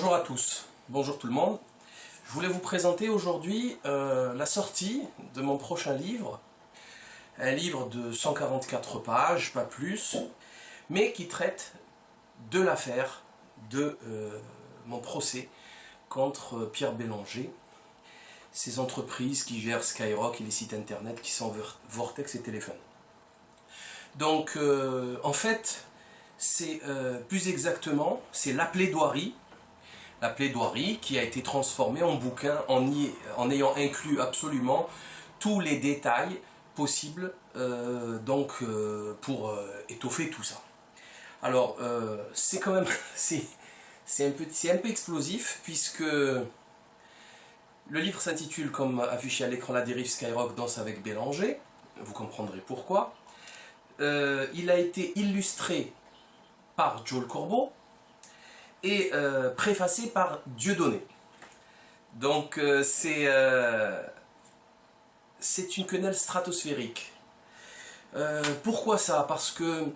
Bonjour à tous, bonjour tout le monde. Je voulais vous présenter aujourd'hui la sortie de mon prochain livre. Un livre de 144 pages, pas plus, mais qui traite de l'affaire de mon procès contre Pierre Bélanger, ces entreprises qui gèrent Skyrock et les sites internet qui sont Vortex et Téléphone. Donc en fait, c'est plus exactement, c'est la plaidoirie qui a été transformée en bouquin en ayant inclus absolument tous les détails possibles pour étoffer tout ça. Alors c'est quand même c'est un peu explosif puisque le livre s'intitule comme affiché à l'écran La dérive Skyrock danse avec Bélanger, vous comprendrez pourquoi. Il a été illustré par Joel Corbeau et préfacé par Dieudonné. Donc c'est une quenelle stratosphérique. Pourquoi ça? Parce que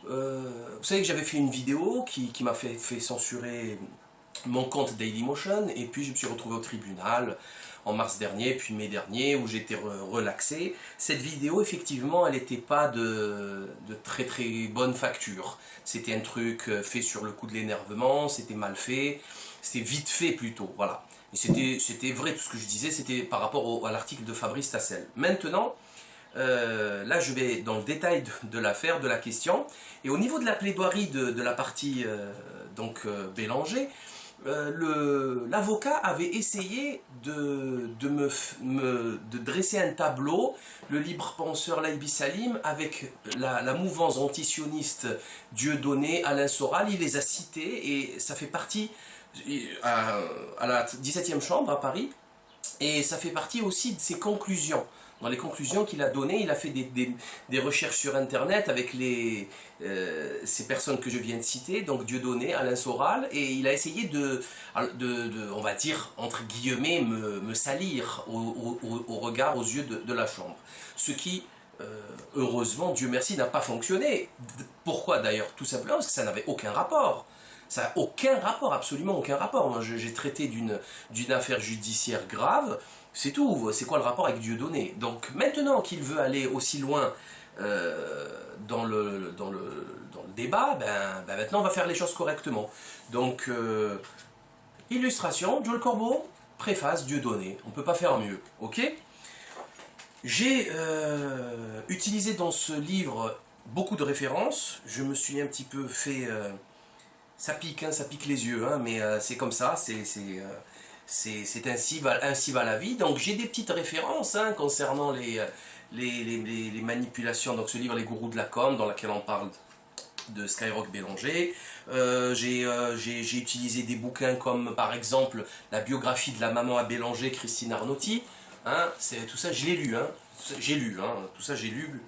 vous savez que j'avais fait une vidéo qui m'a fait censurer mon compte Dailymotion, et puis je me suis retrouvé au tribunal en mars dernier, puis mai dernier, où j'étais relaxé. Cette vidéo, effectivement, elle n'était pas de très bonne facture. C'était un truc fait sur le coup de l'énervement, c'était mal fait, c'était vite fait plutôt, voilà. Et c'était vrai, tout ce que je disais, c'était par rapport à l'article de Fabrice Tassel. Maintenant, là je vais dans le détail de l'affaire, de la question, et au niveau de la plaidoirie de la partie Bélanger, l'avocat avait essayé de dresser un tableau, le libre penseur Laïbi Salim, avec la mouvance antisioniste Dieudonné, Alain Soral. Il les a cités et ça fait partie à la 17e chambre à Paris, et ça fait partie aussi de ses conclusions. Dans les conclusions qu'il a données, il a fait des recherches sur internet avec ces personnes que je viens de citer, donc Dieudonné, Alain Soral, et il a essayé on va dire, entre guillemets, me salir au regard, aux yeux de la Chambre. Ce qui, heureusement, Dieu merci, n'a pas fonctionné. Pourquoi d'ailleurs? Tout simplement parce que ça n'avait aucun rapport. Ça n'a aucun rapport, absolument aucun rapport. Moi, j'ai traité d'une affaire judiciaire grave, c'est tout. C'est quoi le rapport avec Dieudonné? Donc maintenant qu'il veut aller aussi loin dans le débat, maintenant on va faire les choses correctement. Donc, illustration, Joel Corbeau, préface, Dieudonné. On ne peut pas faire mieux, ok? J'ai utilisé dans ce livre beaucoup de références. Je me suis un petit peu fait... ça pique les yeux, hein, mais c'est comme ça, c'est ainsi va la vie. Donc j'ai des petites références concernant les manipulations. Donc ce livre, Les gourous de la com, dans lequel on parle de Skyrock Bélanger. J'ai utilisé des bouquins comme par exemple la biographie de la maman à Bélanger, Christine Arnauty. Tout ça je l'ai lu, tout ça j'ai lu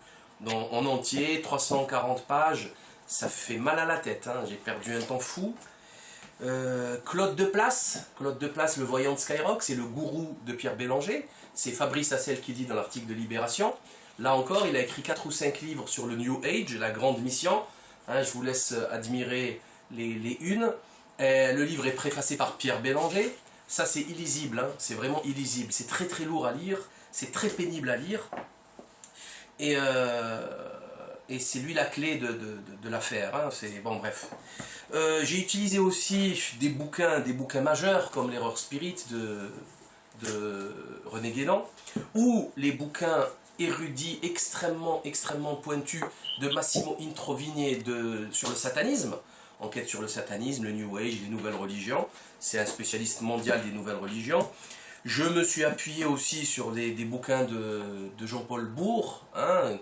en entier, 340 pages. Ça fait mal à la tête, j'ai perdu un temps fou. Claude Deplace, le voyant de Skyrock, c'est le gourou de Pierre Bélanger. C'est Fabrice Tassel qui dit dans l'article de Libération. Là encore, il a écrit 4 ou 5 livres sur le New Age, la grande mission. Je vous laisse admirer les unes. Le livre est préfacé par Pierre Bélanger. Ça, c'est illisible, c'est vraiment illisible. C'est très lourd à lire, c'est très pénible à lire. Et c'est lui la clé de l'affaire, bon bref. J'ai utilisé aussi des bouquins majeurs comme L'Erreur Spirit de René Guénon, ou les bouquins érudits extrêmement pointus de Massimo Introvigne sur le satanisme, enquête sur le satanisme, le New Age, les nouvelles religions. C'est un spécialiste mondial des nouvelles religions. Je me suis appuyé aussi sur des bouquins de Jean-Paul Bourg,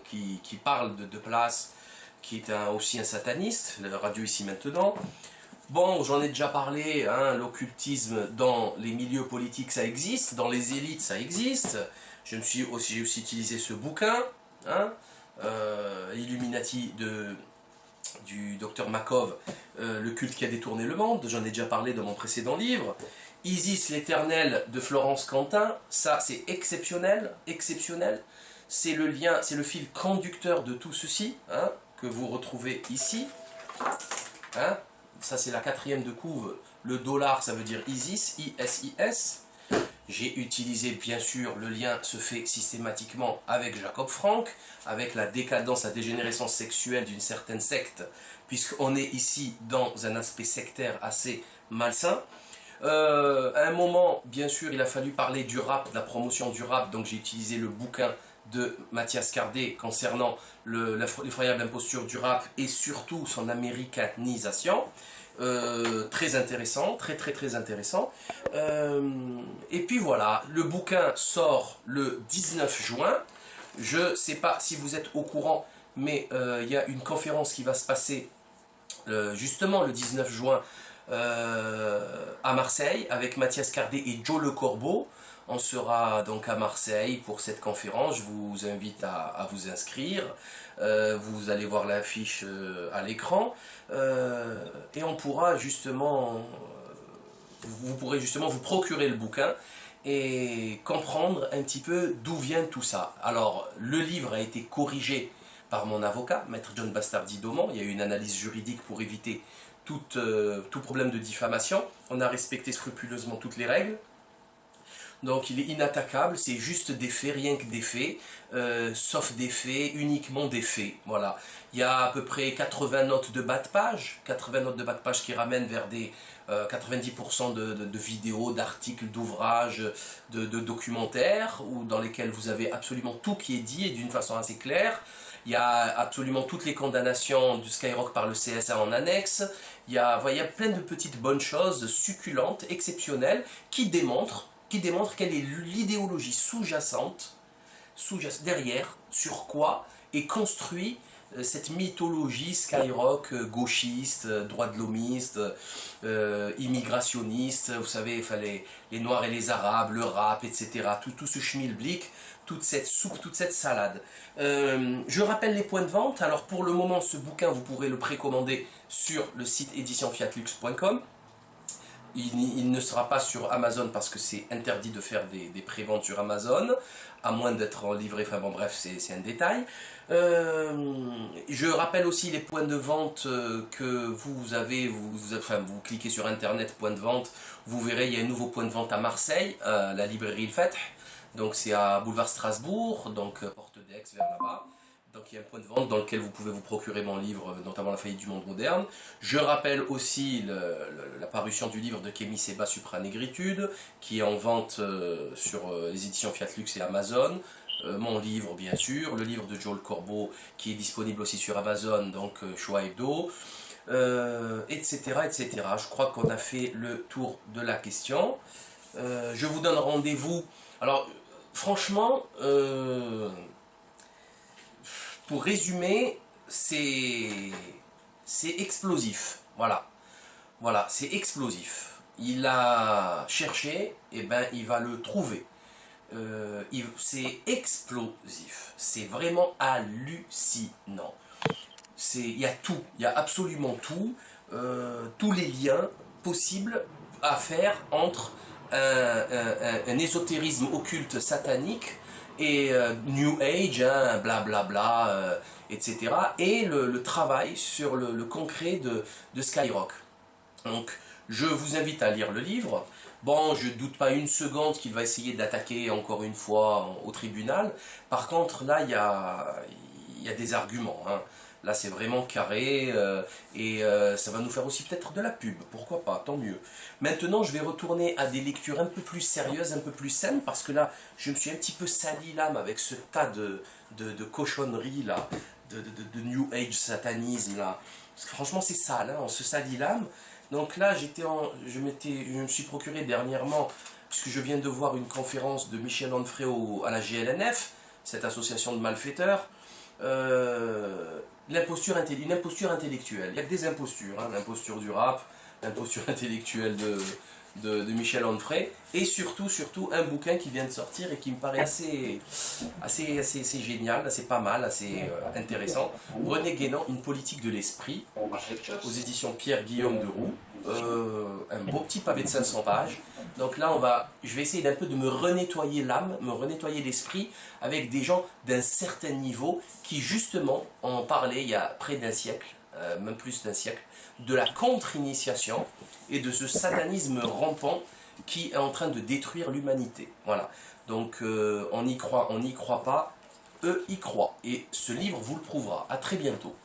qui parle de Place, qui est aussi un sataniste, la radio ici maintenant. Bon, j'en ai déjà parlé, l'occultisme dans les milieux politiques ça existe, dans les élites ça existe. J'ai aussi utilisé ce bouquin, Illuminati du docteur Makov, le culte qui a détourné le monde, j'en ai déjà parlé dans mon précédent livre. Isis l'éternel de Florence Quentin, ça c'est exceptionnel, c'est le lien, c'est le fil conducteur de tout ceci, que vous retrouvez ici. Ça c'est la 4e de couve Le dollar, ça veut dire Isis, I-S-I-S. J'ai utilisé, bien sûr, le lien se fait systématiquement avec Jacob Frank, avec la décadence, la dégénérescence sexuelle d'une certaine secte, puisqu'on est ici dans un aspect sectaire assez malsain. À un moment, bien sûr, il a fallu parler du rap, de la promotion du rap, donc j'ai utilisé le bouquin de Mathias Cardé concernant l'effroyable imposture du rap et surtout son américanisation. Très intéressant, très intéressant. Et puis voilà, le bouquin sort le 19 juin. Je ne sais pas si vous êtes au courant, mais il y a une conférence qui va se passer justement le 19 juin à Marseille avec Mathias Cardé et Joe Le Corbeau. On sera donc à Marseille pour cette conférence. Je vous invite à vous inscrire. Vous allez voir l'affiche à l'écran. Et on pourra justement, vous pourrez justement vous procurer le bouquin et comprendre un petit peu d'où vient tout ça. Alors, le livre a été corrigé par mon avocat, Maître John Bastardi-Daumont. Il y a eu une analyse juridique pour éviter tout problème de diffamation. On a respecté scrupuleusement toutes les règles. Donc il est inattaquable, c'est juste des faits, rien que des faits, sauf des faits, uniquement des faits. Voilà. Il y a à peu près 80 notes de bas de page, 80 notes de bas de page qui ramènent vers des 90% de vidéos, d'articles, d'ouvrages, de documentaires, dans lesquels vous avez absolument tout qui est dit et d'une façon assez claire. Il y a absolument toutes les condamnations du Skyrock par le CSA en annexe. Il y a plein de petites bonnes choses succulentes, exceptionnelles, qui démontrent quelle est l'idéologie sous-jacente, derrière, sur quoi est construit cette mythologie Skyrock gauchiste, droit de l'homiste, immigrationniste, vous savez, il fallait les Noirs et les Arabes, le rap, etc. Tout ce schmilblick, toute cette soupe, toute cette salade. Je rappelle les points de vente. Alors pour le moment, ce bouquin, vous pourrez le précommander sur le site éditionfiatlux.com. Il ne sera pas sur Amazon parce que c'est interdit de faire des préventes sur Amazon, à moins d'être livré, enfin bon bref, c'est un détail. Je rappelle aussi les points de vente que vous avez, vous cliquez sur internet, point de vente, vous verrez, il y a un nouveau point de vente à Marseille, la librairie Le Fath, donc c'est à boulevard Strasbourg, donc porte d'Aix vers là-bas. Donc il y a un point de vente dans lequel vous pouvez vous procurer mon livre, notamment La faillite du monde moderne. Je rappelle aussi la parution du livre de Kémy Séba, Supranégritude, qui est en vente sur les éditions Fiat Lux et Amazon. Mon livre, bien sûr, le livre de Joe Le Corbeau, qui est disponible aussi sur Amazon, donc Choix Hebdo, etc., etc. Je crois qu'on a fait le tour de la question. Je vous donne rendez-vous. Alors, franchement... pour résumer, c'est explosif. Voilà, c'est explosif. Il a cherché, et ben il va le trouver. C'est explosif. C'est vraiment hallucinant. Il y a tout, il y a absolument tout. Tous les liens possibles à faire entre un ésotérisme occulte satanique et New Age, hein, blablabla, etc. Et le travail sur le concret de Skyrock. Donc, je vous invite à lire le livre. Bon, je ne doute pas une seconde qu'il va essayer d'attaquer encore une fois au tribunal. Par contre, là, il y a des arguments. Hein. Là, c'est vraiment carré et ça va nous faire aussi peut-être de la pub. Pourquoi pas, tant mieux. Maintenant, je vais retourner à des lectures un peu plus sérieuses, un peu plus saines, parce que là, je me suis un petit peu sali l'âme avec ce tas de cochonneries, là, de New Age satanisme, là. Parce que franchement, c'est sale, hein, on se salit l'âme. Donc là, je me suis procuré dernièrement, puisque je viens de voir une conférence de Michel Onfray à la GLNF, cette association de malfaiteurs, une imposture intellectuelle. Il n'y a que des impostures, hein, l'imposture du rap, l'imposture intellectuelle de Michel Onfray, et surtout un bouquin qui vient de sortir et qui me paraît assez génial, assez pas mal, assez intéressant. René Guénon, Une politique de l'esprit, aux éditions Pierre-Guillaume de Roux. Un beau petit pavé de 500 pages. Donc là, je vais essayer d'un peu de me renettoyer l'âme, me renettoyer l'esprit avec des gens d'un certain niveau qui justement en parlaient il y a près d'un siècle, même plus d'un siècle, de la contre-initiation et de ce satanisme rampant qui est en train de détruire l'humanité. Voilà. Donc on y croit pas, eux y croient. Et ce livre vous le prouvera. À très bientôt.